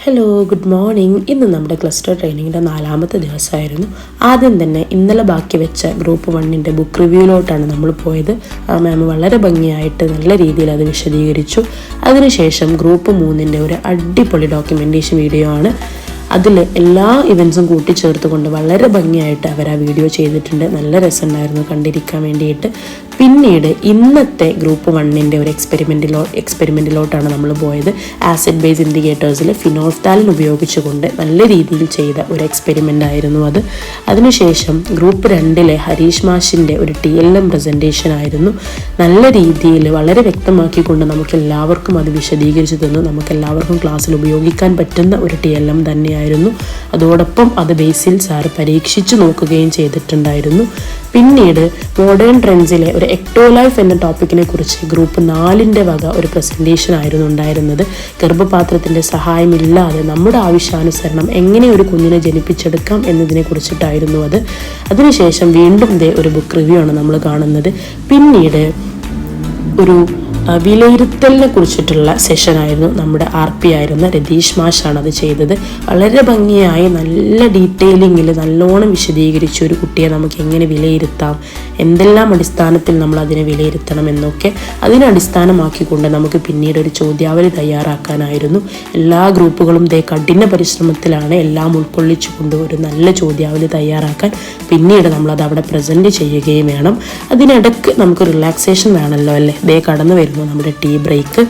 Hello, good morning. ഇന്ന് നമ്മുടെ cluster ട്രെയിനിങ്ങിൻ്റെ 4ാമത്തെ ദിവസമായിരുന്നു. ആദ്യം തന്നെ ഇന്നലെ ബാക്കി വെച്ച ഗ്രൂപ്പ് 1-ൻ്റെ ബുക്ക് റിവ്യൂയിലോട്ടാണ് നമ്മൾ പോയത്. മാം വളരെ ഭംഗിയായിട്ട് നല്ല രീതിയിൽ അത് വിശദീകരിച്ചു. അതിനുശേഷം ഗ്രൂപ്പ് 3-ൻ്റെ ഒരു അടിപൊളി ഡോക്യുമെൻറ്റേഷൻ വീഡിയോ ആണ്. അതിൽ എല്ലാ ഇവൻസും കൂട്ടിച്ചേർത്തുകൊണ്ട് വളരെ ഭംഗിയായിട്ട് അവർ ആ വീഡിയോ ചെയ്തിട്ടുണ്ട്. നല്ല രസമുണ്ടായിരുന്നു കണ്ടിരിക്കാൻ വേണ്ടിയിട്ട്. പിന്നീട് ഇന്നത്തെ ഗ്രൂപ്പ് 1-ൻ്റെ ഒരു എക്സ്പെരിമെൻറ്റിലോട്ടാണ് നമ്മൾ പോയത്. ആസിഡ് ബേസ് ഇൻഡിക്കേറ്റേഴ്സിൽ ഫിനോൾഫ്താലിൻ ഉപയോഗിച്ചുകൊണ്ട് നല്ല രീതിയിൽ ചെയ്ത ഒരു എക്സ്പെരിമെൻ്റ് ആയിരുന്നു അത്. അതിനുശേഷം ഗ്രൂപ്പ് 2-ലെ ഹരീഷ് മാഷിൻ്റെ ഒരു TLM പ്രസൻറ്റേഷൻ ആയിരുന്നു. നല്ല രീതിയിൽ വളരെ വ്യക്തമാക്കിക്കൊണ്ട് നമുക്ക് എല്ലാവർക്കും അത് വിശദീകരിച്ചു തന്നു. നമുക്ക് എല്ലാവർക്കും ക്ലാസ്സിൽ ഉപയോഗിക്കാൻ പറ്റുന്ന ഒരു TLM തന്നെയായിരുന്നു. അതോടൊപ്പം അത് ബേസിൽ സാർ പരീക്ഷിച്ചു നോക്കുകയും ചെയ്തിട്ടുണ്ടായിരുന്നു. പിന്നീട് മോഡേൺ ട്രെൻഡ്സിലെ ഒരു എക്ടോലൈഫ് എന്ന ടോപ്പിക്കിനെ കുറിച്ച് ഗ്രൂപ്പ് 4-ൻ്റെ വക ഒരു പ്രസൻറ്റേഷൻ ആയിരുന്നു ഉണ്ടായിരുന്നത്. ഗർഭപാത്രത്തിൻ്റെ സഹായമില്ലാതെ നമ്മുടെ ആവശ്യാനുസരണം എങ്ങനെ ഒരു കുഞ്ഞിനെ ജനിപ്പിച്ചെടുക്കാം എന്നതിനെ കുറിച്ചിട്ടായിരുന്നു അത്. അതിനുശേഷം വീണ്ടും ഒരു ബുക്ക് റിവ്യൂ ആണ് നമ്മൾ കാണുന്നത്. പിന്നീട് ഒരു വിലയിരുത്തലിനെ കുറിച്ചിട്ടുള്ള സെഷനായിരുന്നു. നമ്മുടെ RP ആയിരുന്ന രതീഷ് മാഷാണ് അത് ചെയ്തത്. വളരെ ഭംഗിയായി നല്ല ഡീറ്റെയിലിങ്ങിൽ നല്ലോണം വിശദീകരിച്ചു ഒരു കുട്ടിയെ നമുക്ക് എങ്ങനെ വിലയിരുത്താം, എന്തെല്ലാം അടിസ്ഥാനത്തിൽ നമ്മൾ അതിനെ വിലയിരുത്തണം എന്നൊക്കെ അതിനെ അടിസ്ഥാനമാക്കിക്കൊണ്ട് നമുക്ക് പിന്നീട് ഒരു ചോദ്യാവലി തയ്യാറാക്കാനായിരുന്നു. എല്ലാ ഗ്രൂപ്പുകളും കഠിന പരിശ്രമത്തിലാണ് എല്ലാം ഉൾക്കൊള്ളിച്ചുകൊണ്ട് ഒരു നല്ല ചോദ്യാവലി തയ്യാറാക്കാൻ. പിന്നീട് നമ്മളത് അവിടെ പ്രസൻറ്റ് ചെയ്യുകയും വേണം. അതിനിടയ്ക്ക് നമുക്ക് റിലാക്സേഷൻ വേണമല്ലോ അല്ലേ. കടന്നു വരുന്നു നമ്മുടെ ടീ ബ്രേക്ക്.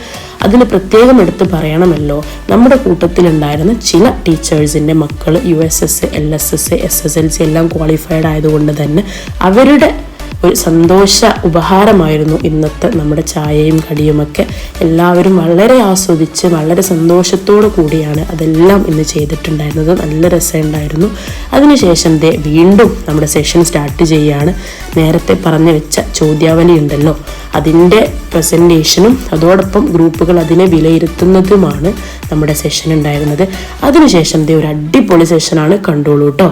അതിൽ പ്രത്യേകം എടുത്ത് പറയണമല്ലോ, നമ്മുടെ കൂട്ടത്തിലുണ്ടായിരുന്ന ചില ടീച്ചേഴ്സിൻ്റെ മക്കൾ USS, LSS, SSLC എല്ലാം ക്വാളിഫൈഡ് ആയതുകൊണ്ട് തന്നെ അവരുടെ ഒരു സന്തോഷ ഉപഹാരമായിരുന്നു ഇന്നത്തെ നമ്മുടെ ചായയും കടിയുമൊക്കെ. എല്ലാവരും വളരെ ആസ്വദിച്ച് വളരെ സന്തോഷത്തോടു കൂടിയാണ് അതെല്ലാം ഇന്ന് ചെയ്തിട്ടുണ്ടായിരുന്നത്. നല്ല രസമുണ്ടായിരുന്നു. അതിനുശേഷം വീണ്ടും നമ്മുടെ സെഷൻ സ്റ്റാർട്ട് ചെയ്യുകയാണ്. നേരത്തെ പറഞ്ഞു വെച്ച ചോദ്യാവലി ഉണ്ടല്ലോ, അതിൻ്റെ പ്രസൻറ്റേഷനും അതോടൊപ്പം ഗ്രൂപ്പുകൾ അതിനെ വിലയിരുത്തുന്നതുമാണ് നമ്മുടെ സെഷൻ ഉണ്ടായിരുന്നത്. അതിനുശേഷം ഒരു അടിപൊളി സെഷനാണ്, കണ്ടോളൂ കേട്ടോ.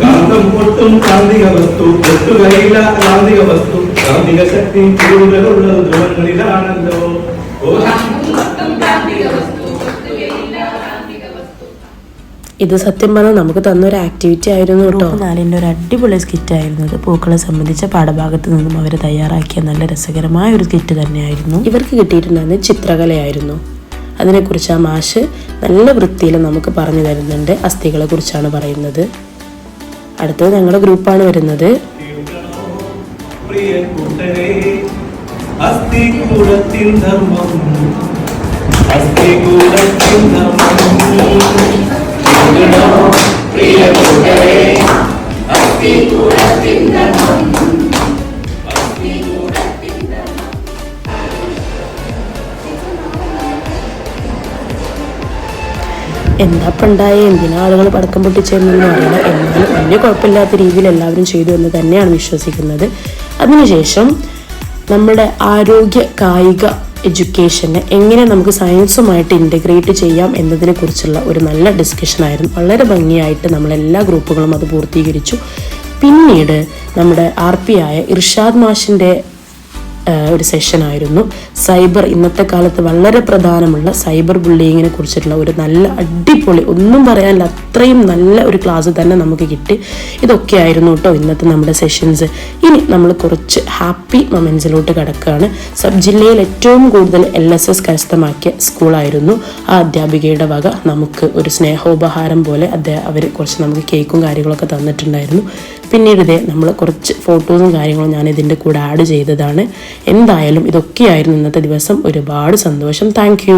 കാന്തം പൊട്ടും കാന്തിക വസ്തു പൊട്ടുകയില്ല കാന്തിക വസ്തു കാന്തിക ശക്തി കൂടുതലുള്ള ധ്രുവങ്ങളിലാണല്ലോ. ഇത് സത്യം പറഞ്ഞാൽ നമുക്ക് തന്നൊരു ആക്ടിവിറ്റി ആയിരുന്നു കേട്ടോ. 4-ൻ്റെ ഒരു അടിപൊളി സ്കിറ്റ് ആയിരുന്നു ഇത്. പൂക്കളെ സംബന്ധിച്ച പാഠഭാഗത്ത് നിന്നും അവർ തയ്യാറാക്കിയ നല്ല രസകരമായ ഒരു സ്കിറ്റ് തന്നെയായിരുന്നു. ഇവർക്ക് കിട്ടിയിട്ടുണ്ടായിരുന്നത് ചിത്രകലയായിരുന്നു. അതിനെക്കുറിച്ച് ആ മാഷ് നല്ല വൃത്തിയിൽ നമുക്ക് പറഞ്ഞു തരുന്നുണ്ട്. അസ്ഥികളെ കുറിച്ചാണ് പറയുന്നത്. അടുത്തത് ഞങ്ങളുടെ ഗ്രൂപ്പാണ് വരുന്നത്. എന്താപ്പുണ്ടായ എന്തിനാ ആളുകൾ പടക്കം പൊട്ടിച്ചെന്നൊന്നും അറിയില്ല. എന്നാലും വലിയ കുഴപ്പമില്ലാത്ത രീതിയിൽ എല്ലാവരും ചെയ്തു എന്ന് തന്നെയാണ് വിശ്വസിക്കുന്നത്. അതിനുശേഷം നമ്മുടെ ആരോഗ്യ കായിക എഡ്യൂക്കേഷനെ എങ്ങനെ നമുക്ക് സയൻസുമായിട്ട് ഇൻ്റഗ്രേറ്റ് ചെയ്യാം എന്നതിനെ കുറിച്ചുള്ള ഒരു നല്ല ഡിസ്കഷനായിരുന്നു. വളരെ ഭംഗിയായിട്ട് നമ്മളെല്ലാ ഗ്രൂപ്പുകളും അത് പൂർത്തീകരിച്ചു. പിന്നീട് നമ്മുടെ RP ആയ ഇർഷാദ് മാഷിൻ്റെ ഒരു സെഷനായിരുന്നു. സൈബർ, ഇന്നത്തെ കാലത്ത് വളരെ പ്രധാനമുള്ള സൈബർ ബുള്ളിങ്ങിനെ കുറിച്ചിട്ടുള്ള ഒരു നല്ല അടിപൊളി, ഒന്നും പറയാനില്ല, അത്രയും നല്ല ഒരു ക്ലാസ് തന്നെ നമുക്ക് കിട്ടി. ഇതൊക്കെ ആയിരുന്നു കേട്ടോ ഇന്നത്തെ നമ്മുടെ സെഷൻസ്. ഇനി നമ്മൾ കുറച്ച് ഹാപ്പി മൊമെൻറ്റ്സിലോട്ട് കിടക്കുകയാണ്. സബ് ജില്ലയിൽ ഏറ്റവും കൂടുതൽ LSS കരസ്ഥമാക്കിയ സ്കൂളായിരുന്നു. ആ അധ്യാപികയുടെ വക നമുക്ക് ഒരു സ്നേഹോപഹാരം പോലെ അവർ കുറച്ച് നമുക്ക് കേക്കും കാര്യങ്ങളൊക്കെ തന്നിട്ടുണ്ടായിരുന്നു. പിന്നീട് നമ്മൾ കുറച്ച് ഫോട്ടോസും കാര്യങ്ങളും ഞാൻ ഇതിൻ്റെ കൂടെ ആഡ് ചെയ്തതാണ്. എന്തായാലും ഇതൊക്കെയായിരുന്നു ഇന്നത്തെ ദിവസം. ഒരുപാട് സന്തോഷം. Thank you.